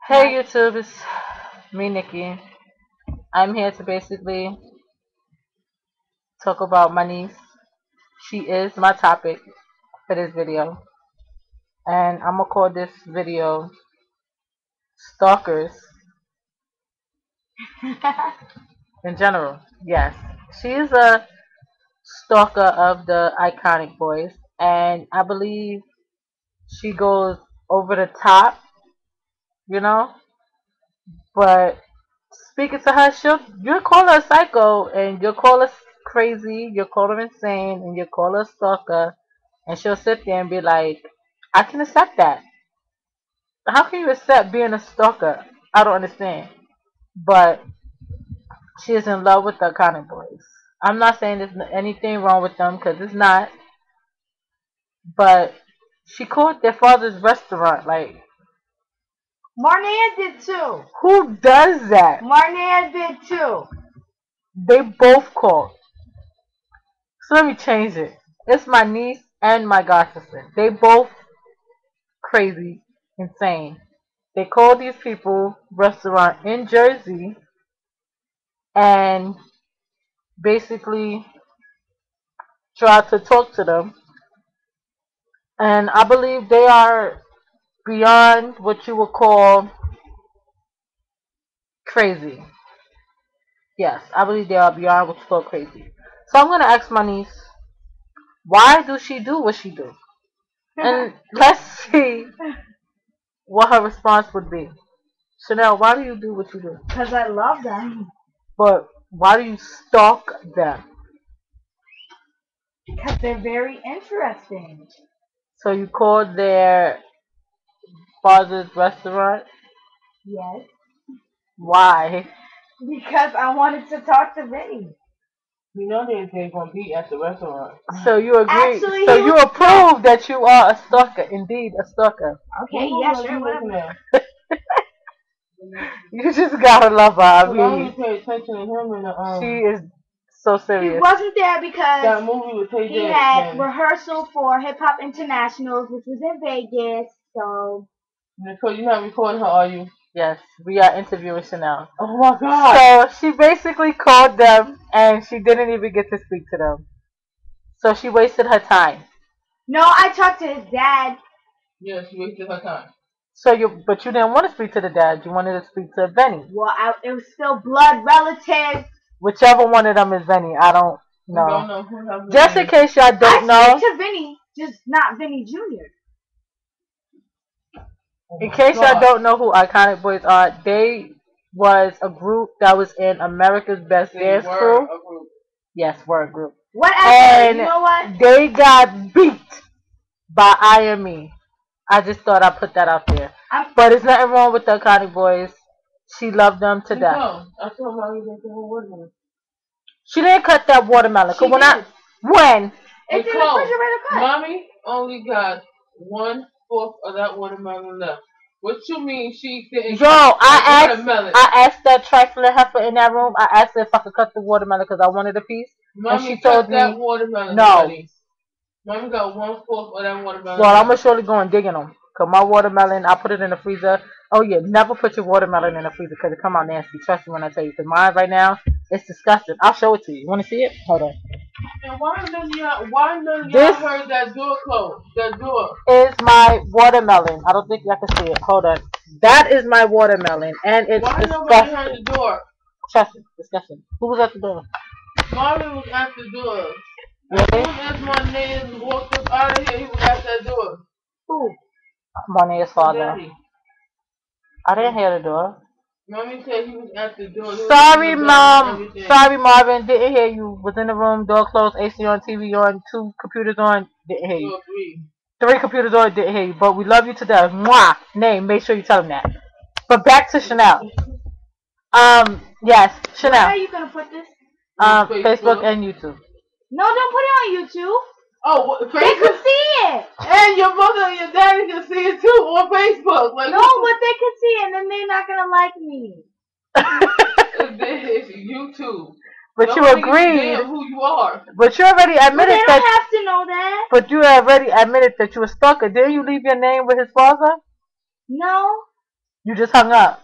Hey YouTube, it's me, Nikki. I'm here to basically talk about my niece. She is my topic for this video, and I'm gonna call this video "Stalkers" in general. Yes, she is a stalker of the iconic boys, and I believe she goes over the top, you know. But speaking to her, you'll call her a psycho, and you'll call her crazy, you'll call her insane, and you'll call her a stalker, and she'll sit there and be like, I can accept that. How can you accept being a stalker? I don't understand. But she is in love with the iconic boys. I'm not saying there's anything wrong with them, because it's not, but she called their father's restaurant. Like, Marnea did too. who does that? Marnea did too. They both called. So let me change it. It's my niece and my god sister. They both crazy, insane. They called these people restaurant in Jersey and basically tried to talk to them. And I believe they are beyond what you would call crazy. Yes, I believe they are beyond what you call crazy. So I'm gonna ask my niece, why do she do what she do? And let's see what her response would be. Chanel, why do you do what you do? Because I love them. But why do you stalk them? Because they're very interesting. So you called their father's restaurant? Yes. Why? Because I wanted to talk to Vinny. You know they're gonna be at the restaurant. So you agree? Actually, so you approve that you are a stalker, indeed a stalker. Okay, yeah, sure, whatever. You just gotta love her. I I only mean, pay attention to him in the she is so He serious. wasn't there that because movie with Tay he J. had rehearsal for Hip Hop Internationals, which was in Vegas. So Nicole, you're not recording her, are you? Yes, we are interviewing Chanel. Oh my God! So she basically called them and she didn't even get to speak to them. So she wasted her time. no, I talked to his dad. Yeah, she wasted her time. But you didn't want to speak to the dad. You wanted to speak to Benny. Well, it was still blood relative. Whichever one of them is Benny, I don't know. I don't know who has Just in case y'all don't know, I speak to Vinny, just not Vinny Jr. in case y'all don't know who Iconic Boys are, they was a group that was in America's Best Dance Crew. Yes, were a group. Whatever. And you know what? they got beat by IME. I just thought I'd put that out there. But there's nothing wrong with the Iconic Boys. She loved them to death. No, I told Mommy that they were watermelon. She didn't cut that watermelon. She When did. when? It's in the refrigerator cut. Mommy only got 1/4 of that watermelon left. What you mean she didn't? Yo, watermelon. I asked that trifling heifer in that room. I asked her if I could cut the watermelon because I wanted a piece. Mommy and she told that me watermelon. no. Buddy. Mommy got 1/4 of that watermelon. Well, I'm gonna surely go and dig in them. Cause my watermelon, I put it in the freezer. Oh yeah, never put your watermelon in the freezer because it come out nasty. Trust me when I tell you. Cause mine right now, it's disgusting. I'll show it to you. You want to see it? Hold on. And why none of y'all heard that door close? That door is my watermelon. I don't think y'all can see it. Hold on. That is my watermelon, and it's why disgusting. nobody heard the door? Trust me, disgusting. Who was at the door? Marvin was at the door. Really? As soon as my neighbor walked up out of here, he was at that door. Who? Monea's father. Daddy. I didn't hear the door. Mommy said he was at the door. Sorry, Mom. Sorry, Marvin. Didn't hear you. Was in the room, door closed, AC on, TV on, 2 computers on. Didn't hear you. 3 computers on. Didn't hear you. But we love you to death. Mwah. Name. Make sure you tell him that. But back to Chanel. Yes, Chanel. Where are you gonna put this? Facebook and YouTube. No, don't put it on YouTube. Oh, Facebook? They could see it. And your mother and your daddy can see it too on Facebook. Like, no, but they can see it, and then they're not gonna like me. It's YouTube. But you agreed. Who you are. But you already admitted they don't have to know that. But you already admitted that you were a stalker. Didn't you leave your name with his father? No. You just hung up.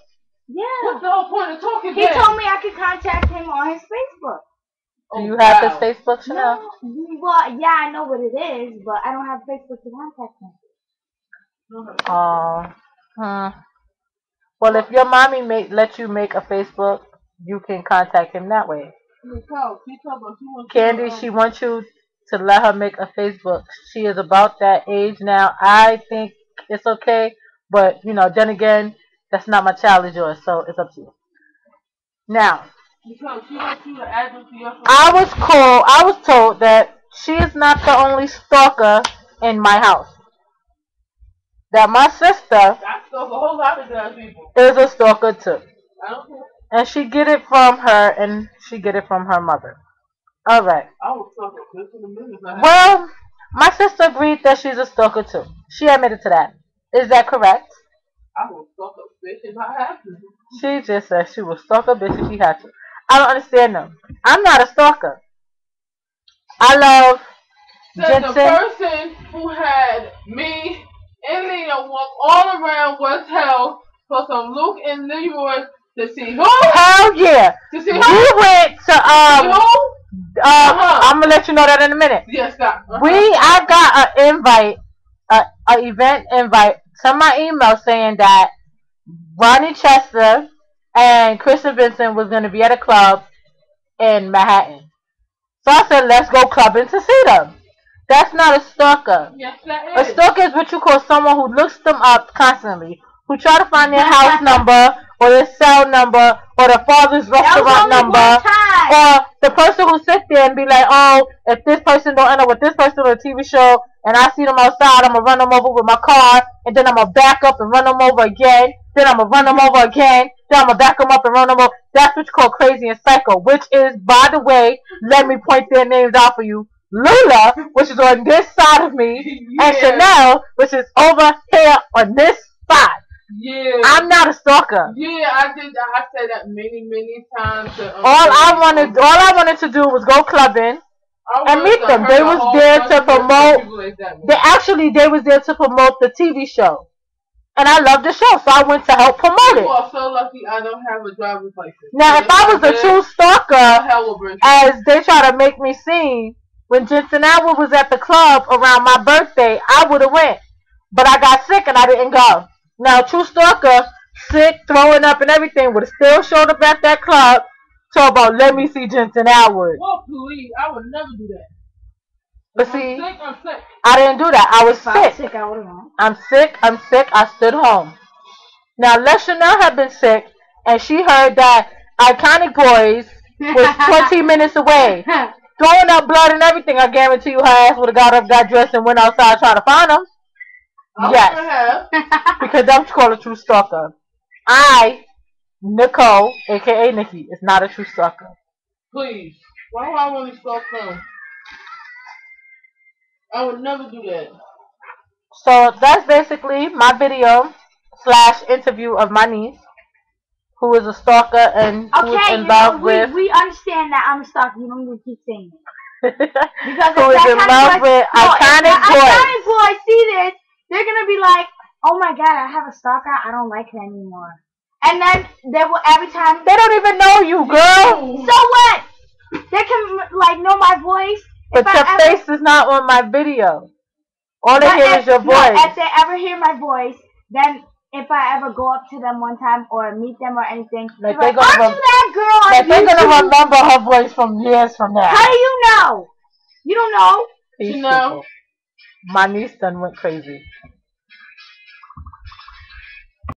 Yeah. What's the whole point of talking He then? told me I could contact him on his Facebook. Do Oh, you have his wow. Facebook, Chanel? No, well, yeah, I know what it is, but I don't have Facebook to contact him. Oh. Well, if your mommy let you make a Facebook, you can contact him that way. Candy, she wants you to let her make a Facebook. She is about that age now. I think it's okay, but then again, that's not my child, is yours, so it's up to you. Now, Because she wants you to add them to your phone. I was told that she is not the only stalker in my house. That my sister I stalk a whole lot of damn people. is a stalker too. I don't care. And she get it from her and she get it from her mother. Alright. I will stalk a bitch in a minute. Well, my sister agreed that she's a stalker too. She admitted to that. Is that correct? I will stalk a bitch if I have to. She just said she will stalk a bitch if she had to. I don't understand them. I'm not a stalker. I love Said the Jensen. person who had me and Lena walk all around West Hill for some Luke and Leroy to see who? Hell yeah. To see who? We went to Who? I'm gonna let you know that in a minute. Yes, God. I got an invite, a event invite to my email saying that Ronnie Chester and Kristen Vincent was gonna be at a club in Manhattan. So I said, let's go clubbing to see them. That's not a stalker. Yes, that A is. stalker is what you call someone who looks them up constantly, who try to find their house number or their cell number or their father's restaurant number, or the person who sits there and be like, oh, if this person don't end up with this person on a TV show and I see them outside, I'm going to run them over with my car, and then I'm going to back up and run them over again, then I'm going to run them over again, then I'm going to back them up and run them over. That's what you call crazy and psycho, which is, by the way, let me point their names out for you. Lula, which is on this side of me, and Chanel, which is over here on this side. Yeah. I'm not a stalker. Yeah, I did. I said that many times. All I wanted to do was go clubbing and meet them. They was there to promote. They was there to promote the TV show, and I love the show, so I went to help promote it. You are so lucky I don't have a driver's license. Now, if I was a true stalker, as they try to make me seem, when Jensen Atwood was at the club around my birthday, I would have went, but I got sick and I didn't go. Now, true stalker, sick, throwing up and everything, would have still showed up at that club, talk about, let me see Jensen Atwood. Well, please, I would never do that. But if see, I'm sick. I didn't do that. I was sick. I'm sick. I stood home. Now, Les Chanel had been sick, and she heard that Iconic Boys was 20 minutes away. Throwing up blood and everything, I guarantee you her ass would have got dressed, and went outside trying to find them. Yes. Because that's called a true stalker. Nicole, a.k.a. Nikki, is not a true stalker. Please. Why do I want to stalk them? I would never do that. So that's basically my video / interview of my niece, who is a stalker and who is in love with. We understand that I'm a stalker. You don't need to keep saying it. Because who is in love with Iconic Boys. Iconic Boys see this, they're gonna be like, "Oh my God, I have a stalker. I don't like her anymore." And then they will every time. They don't even know you, girl. So what? They can know my voice. But your face is not on my video. All they hear is your voice. If they ever hear my voice, then if I ever go up to them one time or meet them or anything, like they're like, "Aren't you that girl on YouTube?" They're gonna remember her voice from years from now. How do you know? You don't know. You know. My niece done went crazy.